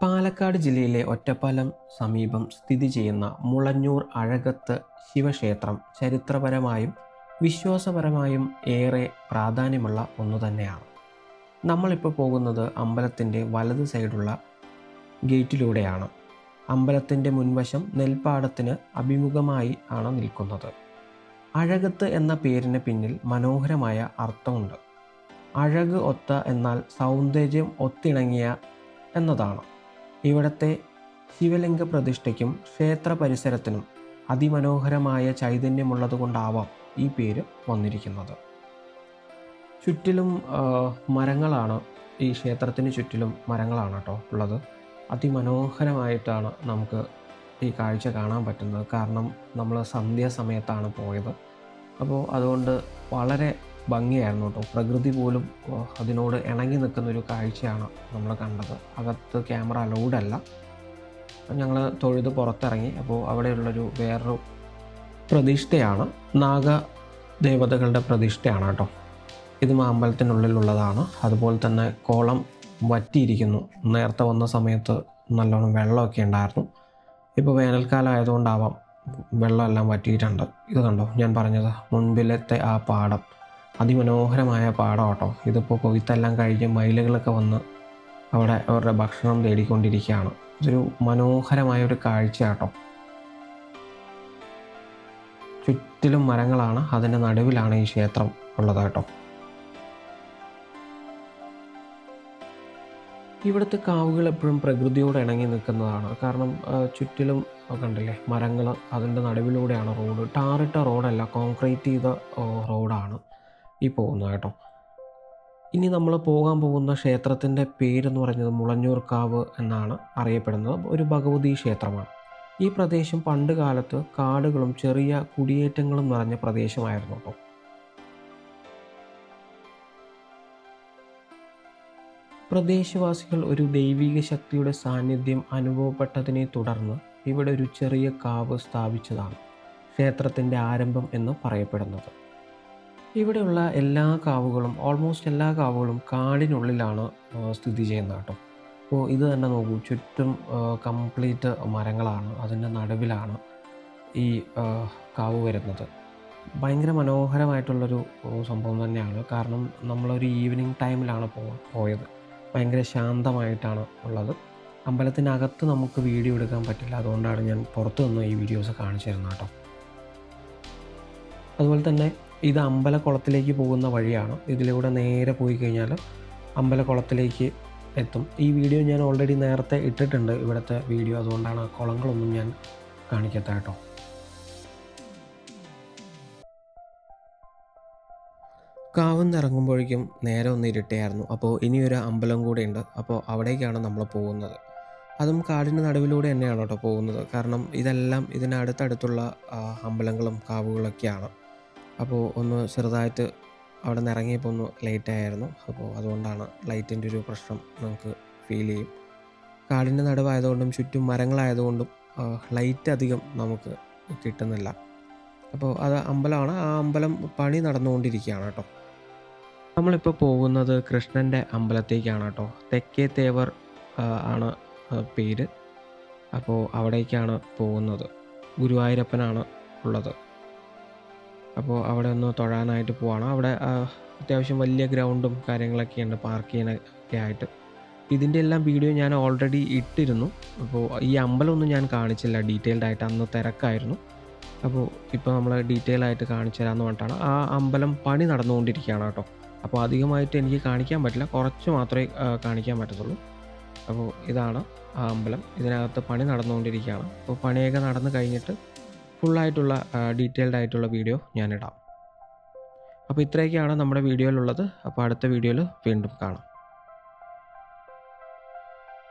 പാലക്കാട് ജില്ലയിലെ ഒറ്റപ്പാലം സമീപം സ്ഥിതി ചെയ്യുന്ന മുളഞ്ഞൂർ അഴകത്ത് ശിവക്ഷേത്രം ചരിത്രപരമായും വിശ്വാസപരമായും ഏറെ പ്രാധാന്യമുള്ള ഒന്നു തന്നെയാണ്. നമ്മളിപ്പോൾ പോകുന്നത് അമ്പലത്തിൻ്റെ വലത് സൈഡുള്ള ഗേറ്റിലൂടെയാണ്. അമ്പലത്തിൻ്റെ മുൻവശം നെൽപ്പാടത്തിന് അഭിമുഖമായി ആണ് നിൽക്കുന്നത്. അഴകത്ത് എന്ന പേരിന് പിന്നിൽ മനോഹരമായ അർത്ഥമുണ്ട്. അഴക് ഒത്ത എന്നാൽ സൗന്ദര്യം ഒത്തിണങ്ങിയ എന്നതാണ്. ഇവിടുത്തെ ശിവലിംഗ പ്രതിഷ്ഠയ്ക്കും ക്ഷേത്ര പരിസരത്തിനും അതിമനോഹരമായ ചൈതന്യമുള്ളതുകൊണ്ടാവാം ഈ പേര് വന്നിരിക്കുന്നത്. ചുറ്റിലും മരങ്ങളാണ്. ഈ ക്ഷേത്രത്തിന് ചുറ്റിലും മരങ്ങളാണ് കേട്ടോ ഉള്ളത്. അതിമനോഹരമായിട്ടാണ് നമുക്ക് ഈ കാഴ്ച കാണാൻ പറ്റുന്നത്. കാരണം നമ്മൾ സന്ധ്യാസമയത്താണ് പോയത്. അപ്പോൾ അതുകൊണ്ട് വളരെ ഭംഗിയായിരുന്നു കേട്ടോ. പ്രകൃതി പോലും അതിനോട് ഇണങ്ങി നിൽക്കുന്നൊരു കാഴ്ചയാണ് നമ്മൾ കണ്ടത്. അകത്ത് ക്യാമറ അലൗഡല്ല. ഞങ്ങൾ തൊഴുത് പുറത്തിറങ്ങി. അപ്പോൾ അവിടെയുള്ളൊരു വേറൊരു പ്രതിഷ്ഠയാണ്, നാഗദേവതകളുടെ പ്രതിഷ്ഠയാണ് കേട്ടോ. ഇതും അമ്പലത്തിനുള്ളിലുള്ളതാണ്. അതുപോലെ തന്നെ കോളം വറ്റിയിരിക്കുന്നു. നേരത്തെ വന്ന സമയത്ത് നല്ലോണം വെള്ളമൊക്കെ ഉണ്ടായിരുന്നു. ഇപ്പോൾ വേനൽക്കാലം ആയതുകൊണ്ടാവാം വെള്ളമെല്ലാം വറ്റിയിട്ടുണ്ട്. ഇത് കണ്ടോ, ഞാൻ പറഞ്ഞത് മുൻപിലത്തെ ആ പാടം, അതിമനോഹരമായ പാടം കേട്ടോ. ഇതിപ്പോൾ കൊയ്ത്തെല്ലാം കഴിഞ്ഞ് മയിലുകളൊക്കെ വന്ന് അവിടെ അവരുടെ ഭക്ഷണം തേടിക്കൊണ്ടിരിക്കുകയാണ്. ഇതൊരു മനോഹരമായൊരു കാഴ്ച കേട്ടോ. ചുറ്റിലും മരങ്ങളാണ്. അതിൻ്റെ നടുവിലാണ് ഈ ക്ഷേത്രം ഉള്ളത് കേട്ടോ. ഇവിടുത്തെ കാവുകൾ എപ്പോഴും പ്രകൃതിയോട് ഇണങ്ങി നിൽക്കുന്നതാണ്. കാരണം ചുറ്റിലും കണ്ടില്ലേ മരങ്ങൾ, അതിൻ്റെ നടുവിലൂടെയാണ് റോഡ്. ടാറിട്ട റോഡല്ല, കോൺക്രീറ്റ് ചെയ്ത റോഡാണ് ഈ പോകുന്നത് കേട്ടോ. ഇനി നമ്മൾ പോകാൻ പോകുന്ന ക്ഷേത്രത്തിൻ്റെ പേരെന്ന് പറയുന്നത് മുളഞ്ഞൂർ കാവ് എന്നാണ് അറിയപ്പെടുന്നത്. ഒരു ഭഗവതി ക്ഷേത്രമാണ്. ഈ പ്രദേശം പണ്ട് കാലത്ത് കാടുകളും ചെറിയ കുടിയേറ്റങ്ങളും നിറഞ്ഞ പ്രദേശമായിരുന്നു കേട്ടോ. പ്രദേശവാസികൾ ഒരു ദൈവിക ശക്തിയുടെ സാന്നിധ്യം അനുഭവപ്പെട്ടതിനെ തുടർന്ന് ഇവിടെ ഒരു ചെറിയ കാവ് സ്ഥാപിച്ചതാണ് ക്ഷേത്രത്തിൻ്റെ ആരംഭം എന്ന് പറയപ്പെടുന്നത്. ഇവിടെയുള്ള എല്ലാ കാവുകളും, ഓൾമോസ്റ്റ് എല്ലാ കാവുകളും കാടിനുള്ളിലാണ് സ്ഥിതി ചെയ്യുന്നത് കേട്ടോ. അപ്പോൾ ഇത് തന്നെ നോക്കൂ, ചുറ്റും കംപ്ലീറ്റ് മരങ്ങളാണ്. അതിൻ്റെ നടുവിലാണ് ഈ കാവ് വരുന്നത്. ഭയങ്കര മനോഹരമായിട്ടുള്ളൊരു സംഭവം തന്നെയാണ്. കാരണം നമ്മളൊരു ഈവനിങ് ടൈമിലാണ് പോയത്. ഭയങ്കര ശാന്തമായിട്ടാണ് ഉള്ളത്. അമ്പലത്തിനകത്ത് നമുക്ക് വീഡിയോ എടുക്കാൻ പറ്റില്ല. അതുകൊണ്ടാണ് ഞാൻ പുറത്തു നിന്ന് ഈ വീഡിയോസ് കാണിച്ചു തരുന്നത് കേട്ടോ. അതുപോലെ തന്നെ ഇത് അമ്പലക്കുളത്തിലേക്ക് പോകുന്ന വഴിയാണ്. ഇതിലൂടെ നേരെ പോയി കഴിഞ്ഞാൽ അമ്പലക്കുളത്തിലേക്ക് എത്തും. ഈ വീഡിയോ ഞാൻ ഓൾറെഡി നേരത്തെ ഇട്ടിട്ടുണ്ട്, ഇവിടുത്തെ വീഡിയോ. അതുകൊണ്ടാണ് കുളങ്ങളൊന്നും ഞാൻ കാണിക്കാത്ത കേട്ടോ. കാവിന്ന് ഇറങ്ങുമ്പോഴേക്കും നേരെ ഒന്ന് ഇരുട്ടായിരുന്നു. അപ്പോൾ ഇനിയൊരു അമ്പലം കൂടെ ഉണ്ട്. അപ്പോൾ അവിടേക്കാണ് നമ്മൾ പോകുന്നത്. അതും കാടിൻ്റെ നടുവിലൂടെ തന്നെയാണ് കേട്ടോ പോകുന്നത്. കാരണം ഇതെല്ലാം ഇതിനടുത്തടുത്തുള്ള അമ്പലങ്ങളും കാവുകളൊക്കെയാണ്. അപ്പോൾ ഒന്ന് ചെറുതായിട്ട് അവിടെ നിന്ന് ഇറങ്ങിയപ്പോൾ ഒന്ന് ലേറ്റായിരുന്നു. അപ്പോൾ അതുകൊണ്ടാണ് ലൈറ്റിൻ്റെ ഒരു പ്രശ്നം നമുക്ക് ഫീൽ ചെയ്യും. കാടിൻ്റെ നടുവായതുകൊണ്ടും ചുറ്റും മരങ്ങളായതുകൊണ്ടും ലൈറ്റ് അധികം നമുക്ക് കിട്ടുന്നില്ല. അപ്പോൾ അത് അമ്പലമാണ്. ആ അമ്പലം പണി നടന്നുകൊണ്ടിരിക്കുകയാണ് കേട്ടോ. നമ്മളിപ്പോൾ പോകുന്നത് കൃഷ്ണൻ്റെ അമ്പലത്തേക്കാണ് കേട്ടോ. തെക്കേ തേവർ ആണ് പേര്. അപ്പോൾ അവിടേക്കാണ് പോകുന്നത്. ഗുരുവായൂരപ്പനാണ് ഉള്ളത്. അപ്പോൾ അവിടെ ഒന്ന് തൊഴാനായിട്ട് പോവാണ്. അവിടെ അത്യാവശ്യം വലിയ ഗ്രൗണ്ടും കാര്യങ്ങളൊക്കെ ഉണ്ട്, പാർക്ക് ചെയ്യാനൊക്കെ ആയിട്ട്. ഇതിൻ്റെ എല്ലാം വീഡിയോ ഞാൻ ഓൾറെഡി ഇട്ടിരുന്നു. അപ്പോൾ ഈ അമ്പലമൊന്നും ഞാൻ കാണിച്ചില്ല ഡീറ്റെയിൽഡ് ആയിട്ട്, അന്ന് തിരക്കായിരുന്നു. അപ്പോൾ ഇപ്പോൾ നമ്മൾ ഡീറ്റെയിൽ ആയിട്ട് കാണിച്ചു തരാമെന്ന് പറഞ്ഞിട്ടാണ്. ആ അമ്പലം പണി നടന്നുകൊണ്ടിരിക്കുകയാണ് കേട്ടോ. അപ്പോൾ അധികമായിട്ട് എനിക്ക് കാണിക്കാൻ പറ്റില്ല, കുറച്ച് മാത്രമേ കാണിക്കാൻ പറ്റത്തുള്ളൂ. അപ്പോൾ ഇതാണ് ആ അമ്പലം. ഇതിനകത്ത് പണി നടന്നുകൊണ്ടിരിക്കുകയാണ്. അപ്പോൾ പണിയൊക്കെ നടന്നു കഴിഞ്ഞിട്ട് ഫുള്ളായിട്ടുള്ള ഡീറ്റെയിൽഡ് ആയിട്ടുള്ള വീഡിയോ ഞാനിടാം. അപ്പോൾ ഇത്രയൊക്കെയാണ് നമ്മുടെ വീഡിയോയിലുള്ളത്. അപ്പോൾ അടുത്ത വീഡിയോയിൽ വീണ്ടും കാണാം.